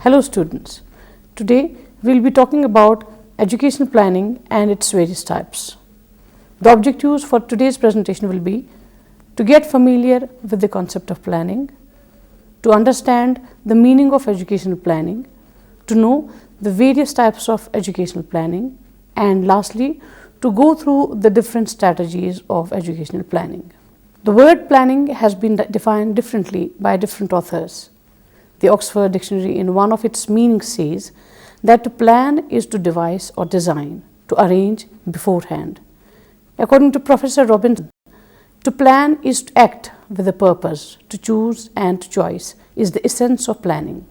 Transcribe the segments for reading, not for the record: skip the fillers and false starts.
Hello students, today we will be talking about educational planning and its various types. The objectives for today's presentation will be to get familiar with the concept of planning, to understand the meaning of educational planning, to know the various types of educational planning, and lastly to go through the different strategies of educational planning. The word planning has been defined differently by different authors. The Oxford Dictionary in one of its meanings says that to plan is to devise or design, to arrange beforehand. According to Professor Robinson, to plan is to act with a purpose, to choose and to choice is the essence of planning.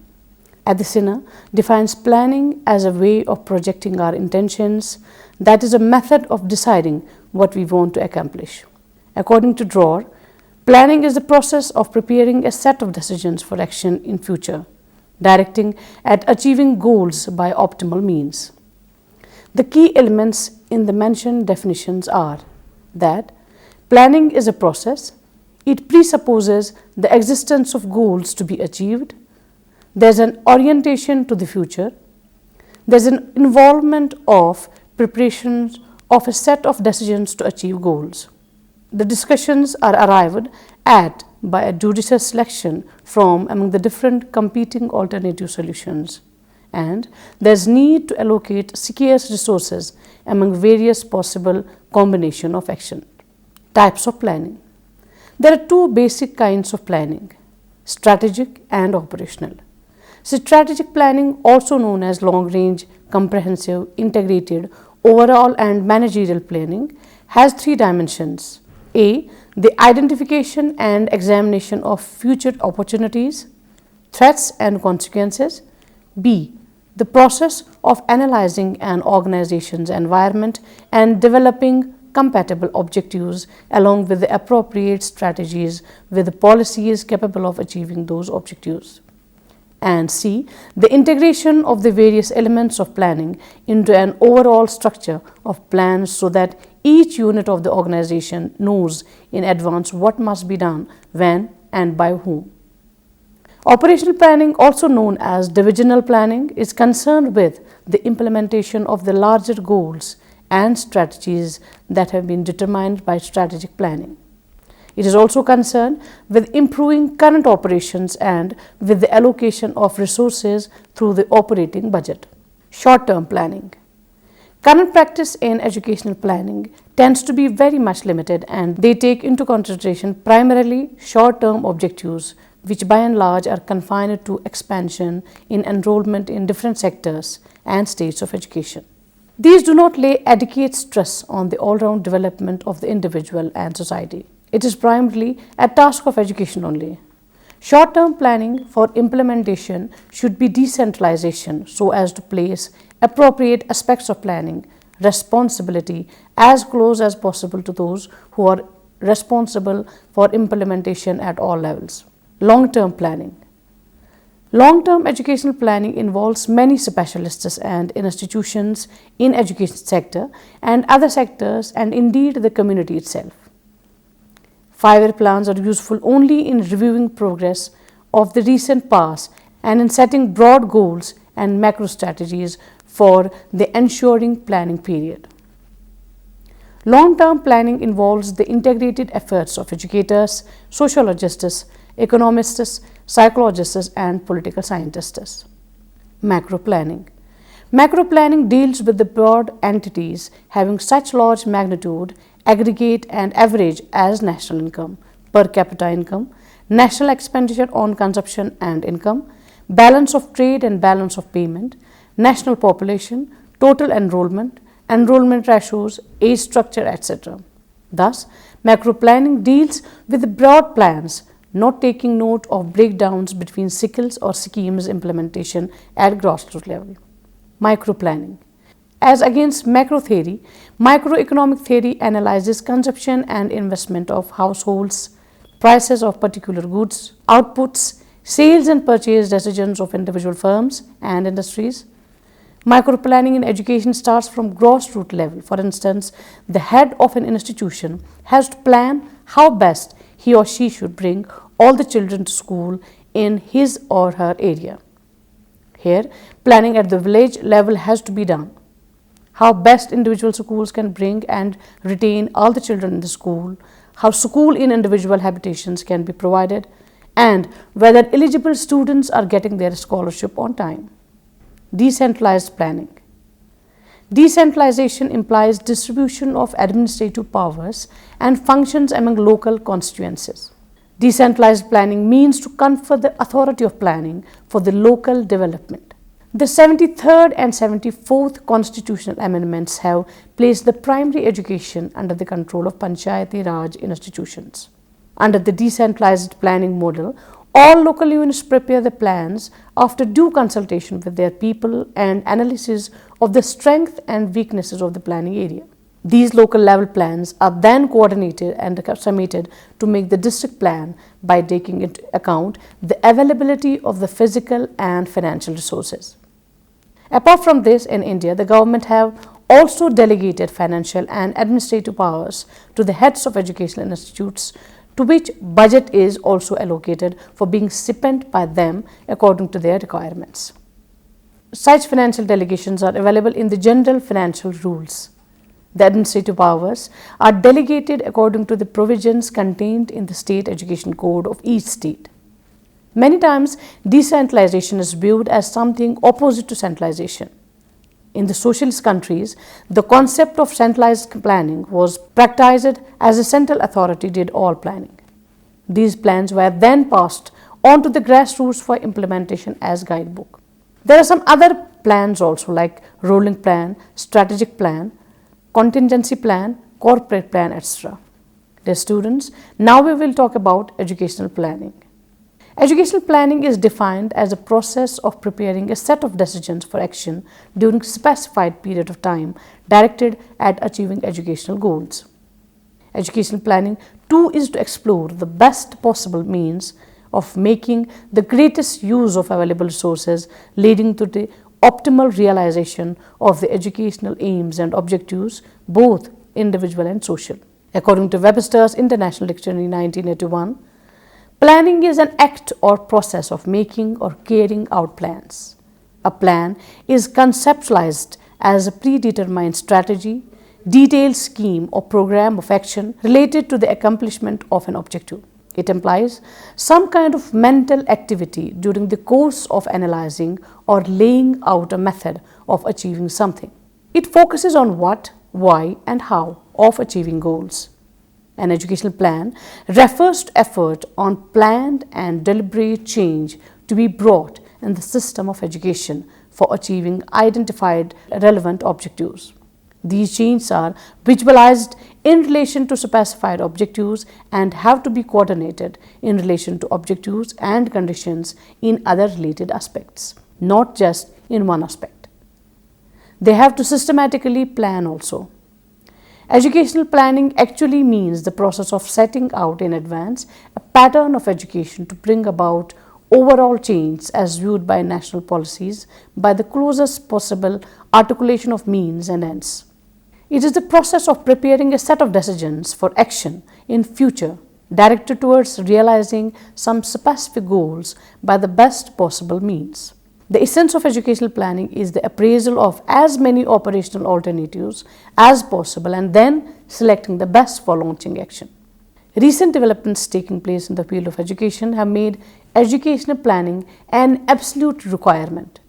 Addisina defines planning as a way of projecting our intentions, that is a method of deciding what we want to accomplish. According to Dror, planning is the process of preparing a set of decisions for action in future, directing at achieving goals by optimal means. The key elements in the mentioned definitions are that planning is a process, it presupposes the existence of goals to be achieved, there's an orientation to the future, there's an involvement of preparations of a set of decisions to achieve goals. The discussions are arrived at by a judicious selection from among the different competing alternative solutions, and there is need to allocate scarce resources among various possible combination of action. Types of planning. There are two basic kinds of planning, strategic and operational. Strategic planning, also known as long-range, comprehensive, integrated, overall and managerial planning, has three dimensions. A. The identification and examination of future opportunities, threats and consequences. B. The process of analyzing an organization's environment and developing compatible objectives along with the appropriate strategies with the policies capable of achieving those objectives. And C. The integration of the various elements of planning into an overall structure of plans so that each unit of the organization knows in advance what must be done, when and by whom. Operational planning, also known as divisional planning, is concerned with the implementation of the larger goals and strategies that have been determined by strategic planning. It is also concerned with improving current operations and with the allocation of resources through the operating budget. Short-term planning. Current practice in educational planning tends to be very much limited, and they take into consideration primarily short-term objectives, which by and large are confined to expansion in enrollment in different sectors and states of education. These do not lay adequate stress on the all-round development of the individual and society. It is primarily a task of education only. Short-term planning for implementation should be decentralization so as to place appropriate aspects of planning responsibility as close as possible to those who are responsible for implementation at all levels. Long-term planning. Long-term educational planning involves many specialists and institutions in education sector and other sectors, and indeed the community itself. 5-year plans are useful only in reviewing progress of the recent past and in setting broad goals and macro strategies for the ensuing planning period. Long-term planning involves the integrated efforts of educators, sociologists, economists, psychologists, and political scientists. Macro planning. Macro planning deals with the broad entities having such large magnitude, aggregate and average as national income, per capita income, national expenditure on consumption and income, balance of trade and balance of payment, national population, total enrollment, enrollment ratios, age structure, etc. Thus, macro planning deals with broad plans, not taking note of breakdowns between cycles or schemes implementation at grassroots level. Micro planning. As against macro theory, microeconomic theory analyzes consumption and investment of households, prices of particular goods, outputs, sales and purchase decisions of individual firms and industries. Micro planning in education starts from grassroots level. For instance, the head of an institution has to plan how best he or she should bring all the children to school in his or her area. Here, planning at the village level has to be done. How best individual schools can bring and retain all the children in the school, how school in individual habitations can be provided, and whether eligible students are getting their scholarship on time. Decentralized planning. Decentralization implies distribution of administrative powers and functions among local constituencies. Decentralized planning means to confer the authority of planning for the local development. The 73rd and 74th constitutional amendments have placed the primary education under the control of Panchayati Raj institutions. Under the decentralized planning model, all local units prepare the plans after due consultation with their people and analysis of the strength and weaknesses of the planning area. These local level plans are then coordinated and submitted to make the district plan by taking into account the availability of the physical and financial resources. Apart from this, in India, the government have also delegated financial and administrative powers to the heads of educational institutes, to which budget is also allocated for being spent by them according to their requirements. Such financial delegations are available in the general financial rules. The administrative powers are delegated according to the provisions contained in the state education code of each state. Many times, decentralization is viewed as something opposite to centralization. In the socialist countries, the concept of centralized planning was practiced as a central authority did all planning. These plans were then passed on to the grassroots for implementation as guidebook. There are some other plans also, like rolling plan, strategic plan, contingency plan, corporate plan, etc. Dear students, now we will talk about educational planning. Educational planning is defined as a process of preparing a set of decisions for action during a specified period of time directed at achieving educational goals. Educational planning too is to explore the best possible means of making the greatest use of available resources, leading to the optimal realization of the educational aims and objectives, both individual and social. According to Webster's International Dictionary 1981, planning is an act or process of making or carrying out plans. A plan is conceptualized as a predetermined strategy, detailed scheme or program of action related to the accomplishment of an objective. It implies some kind of mental activity during the course of analyzing or laying out a method of achieving something. It focuses on what, why, and how of achieving goals. An educational plan refers to effort on planned and deliberate change to be brought in the system of education for achieving identified relevant objectives. These changes are visualized in relation to specified objectives and have to be coordinated in relation to objectives and conditions in other related aspects, not just in one aspect. They have to systematically plan also. Educational planning actually means the process of setting out in advance a pattern of education to bring about overall change as viewed by national policies by the closest possible articulation of means and ends. It is the process of preparing a set of decisions for action in future directed towards realizing some specific goals by the best possible means. The essence of educational planning is the appraisal of as many operational alternatives as possible and then selecting the best for launching action. Recent developments taking place in the field of education have made educational planning an absolute requirement.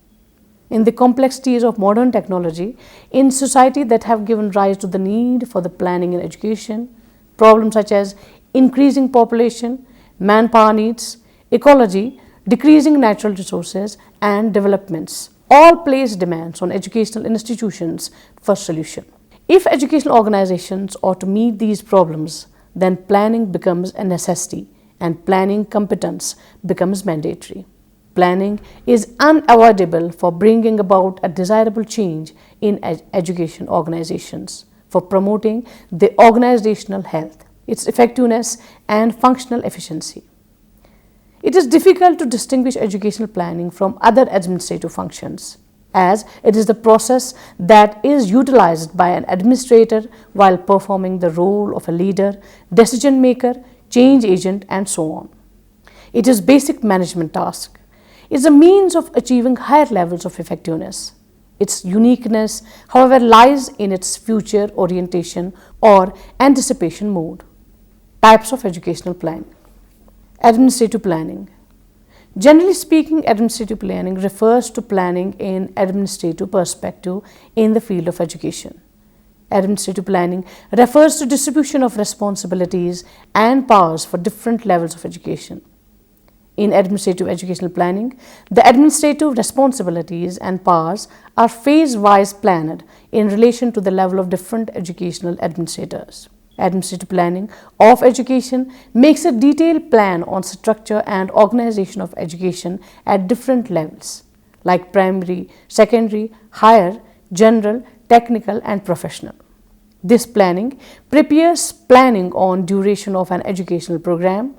In the complexities of modern technology, in society that have given rise to the need for the planning in education, problems such as increasing population, manpower needs, ecology, decreasing natural resources and developments all place demands on educational institutions for solution. If educational organizations are to meet these problems, then planning becomes a necessity and planning competence becomes mandatory. Planning is unavoidable for bringing about a desirable change in education organizations, for promoting the organizational health, its effectiveness and functional efficiency. It is difficult to distinguish educational planning from other administrative functions, as it is the process that is utilized by an administrator while performing the role of a leader, decision maker, change agent, and so on. It is basic management task. is a means of achieving higher levels of effectiveness. Its uniqueness, however, lies in its future orientation or anticipation mode. Types of educational planning. Administrative planning. Generally speaking, administrative planning refers to planning in administrative perspective in the field of education. Administrative planning refers to distribution of responsibilities and powers for different levels of education. In administrative educational planning, the administrative responsibilities and powers are phase-wise planned in relation to the level of different educational administrators. Administrative planning of education makes a detailed plan on structure and organization of education at different levels, like primary, secondary, higher, general, technical, and professional. This planning prepares planning on duration of an educational program,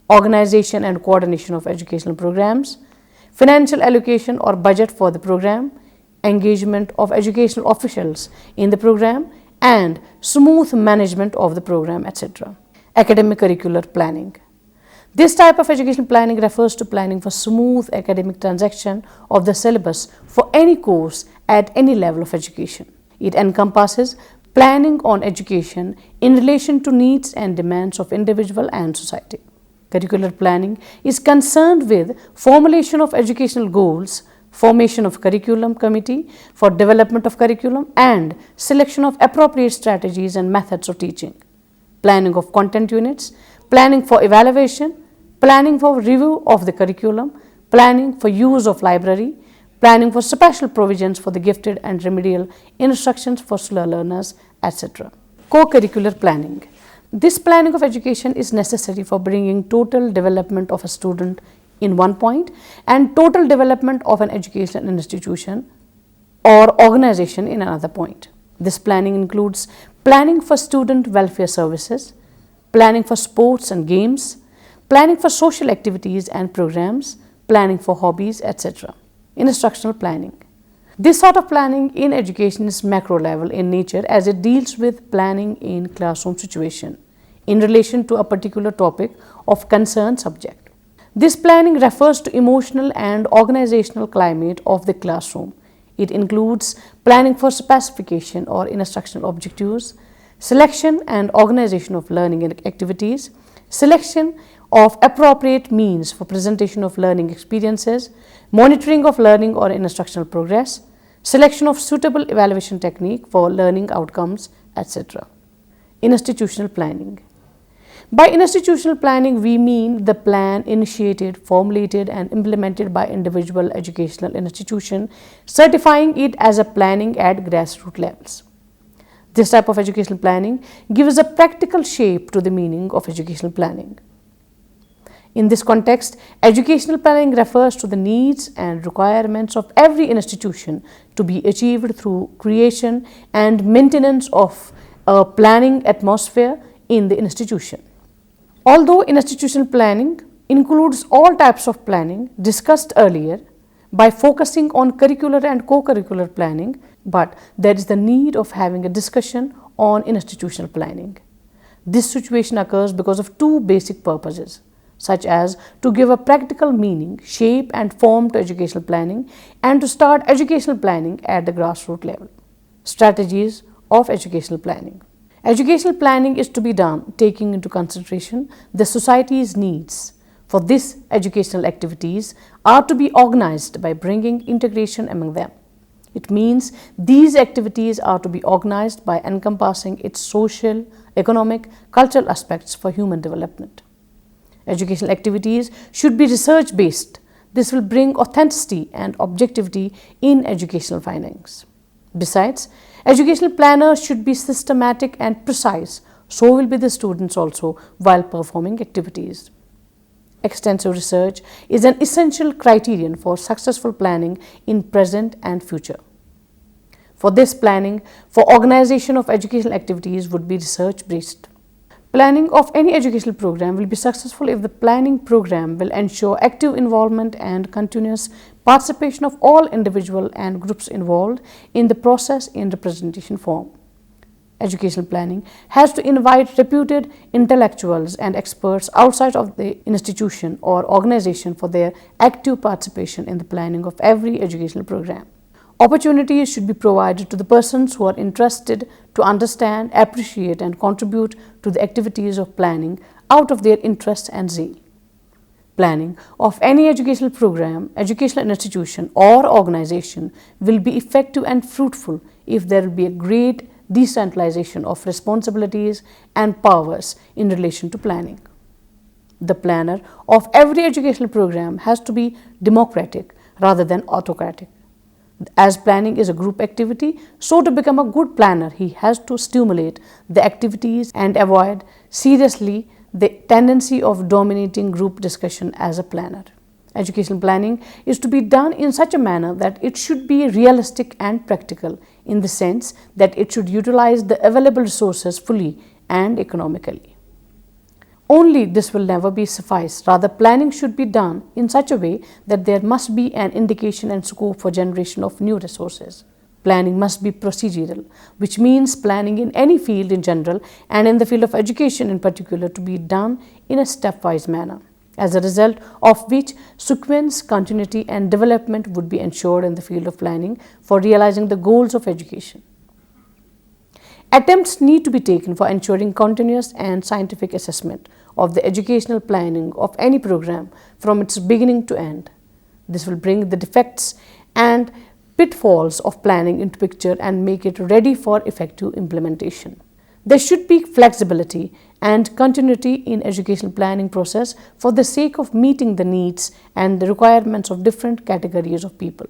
organization and coordination of educational programs, financial allocation or budget for the program, engagement of educational officials in the program, and smooth management of the program, etc. Academic curricular planning. This type of educational planning refers to planning for smooth academic transaction of the syllabus for any course at any level of education. It encompasses planning on education in relation to needs and demands of individual and society. Curricular planning is concerned with formulation of educational goals, formation of curriculum committee for development of curriculum, and selection of appropriate strategies and methods of teaching, planning of content units, planning for evaluation, planning for review of the curriculum, planning for use of library, planning for special provisions for the gifted and remedial instructions for slow learners, etc. Co-curricular planning. This planning of education is necessary for bringing total development of a student in one point and total development of an educational institution or organization in another point. This planning includes planning for student welfare services, planning for sports and games, planning for social activities and programs, planning for hobbies, etc. Instructional planning. This sort of planning in education is macro level in nature as it deals with planning in classroom situation in relation to a particular topic of concerned subject. This planning refers to emotional and organizational climate of the classroom. It includes planning for specification or instructional objectives, selection and organization of learning activities, selection of appropriate means for presentation of learning experiences, monitoring of learning or instructional progress, selection of suitable evaluation technique for learning outcomes, etc. Institutional planning. By institutional planning, we mean the plan initiated, formulated and implemented by individual educational institution, certifying it as a planning at grassroots levels. This type of educational planning gives a practical shape to the meaning of educational planning. In this context, educational planning refers to the needs and requirements of every institution to be achieved through creation and maintenance of a planning atmosphere in the institution. Although institutional planning includes all types of planning discussed earlier by focusing on curricular and co-curricular planning, but there is the need of having a discussion on institutional planning. This situation occurs because of two basic purposes, such as to give a practical meaning, shape and form to educational planning and to start educational planning at the grassroots level. Strategies of educational planning. Educational planning is to be done taking into consideration the society's needs. For this, educational activities are to be organized by bringing integration among them. It means these activities are to be organized by encompassing its social, economic, cultural aspects for human development. Educational activities should be research-based. This will bring authenticity and objectivity in educational findings. Besides, educational planners should be systematic and precise, so will be the students also while performing activities. Extensive research is an essential criterion for successful planning in present and future. For this planning, for organization of educational activities would be research-based. Planning of any educational program will be successful if the planning program will ensure active involvement and continuous participation of all individual and groups involved in the process in representation form. educational planning has to invite reputed intellectuals and experts outside of the institution or organization for their active participation in the planning of every educational program. Opportunities should be provided to the persons who are interested to understand, appreciate, and contribute to the activities of planning out of their interest and zeal. Planning of any educational program, educational institution, or organization will be effective and fruitful if there will be a great decentralization of responsibilities and powers in relation to planning. The planner of every educational program has to be democratic rather than autocratic. As planning is a group activity, so to become a good planner, he has to stimulate the activities and avoid seriously the tendency of dominating group discussion as a planner. Educational planning is to be done in such a manner that it should be realistic and practical, in the sense that it should utilize the available resources fully and economically. Only this will never be suffice. Rather, planning should be done in such a way that there must be an indication and scope for generation of new resources. Planning must be procedural, which means planning in any field in general and in the field of education in particular to be done in a stepwise manner, as a result of which sequence, continuity, and development would be ensured in the field of planning for realizing the goals of education. Attempts need to be taken for ensuring continuous and scientific assessment of the educational planning of any program from its beginning to end. This will bring the defects and pitfalls of planning into picture and make it ready for effective implementation. There should be flexibility and continuity in educational planning process for the sake of meeting the needs and the requirements of different categories of people.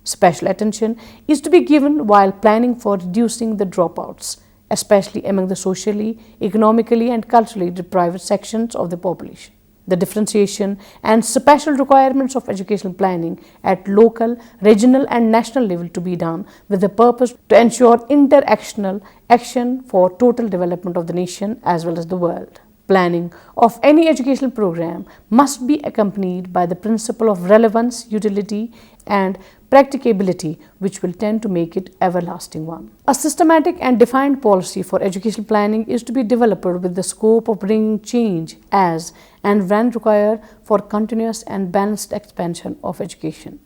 Special attention is to be given while planning for reducing the dropouts, especially among the socially, economically, and culturally deprived sections of the population. The differentiation and special requirements of educational planning at local, regional, and national level to be done with the purpose to ensure interactional action for total development of the nation as well as the world. Planning of any educational program must be accompanied by the principle of relevance, utility, and practicability, which will tend to make it everlasting one. A systematic and defined policy for educational planning is to be developed with the scope of bringing change as and when required for continuous and balanced expansion of education.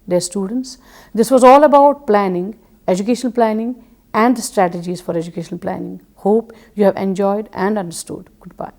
Dear students, this was all about planning, educational planning, and the strategies for educational planning. Hope you have enjoyed and understood. Goodbye.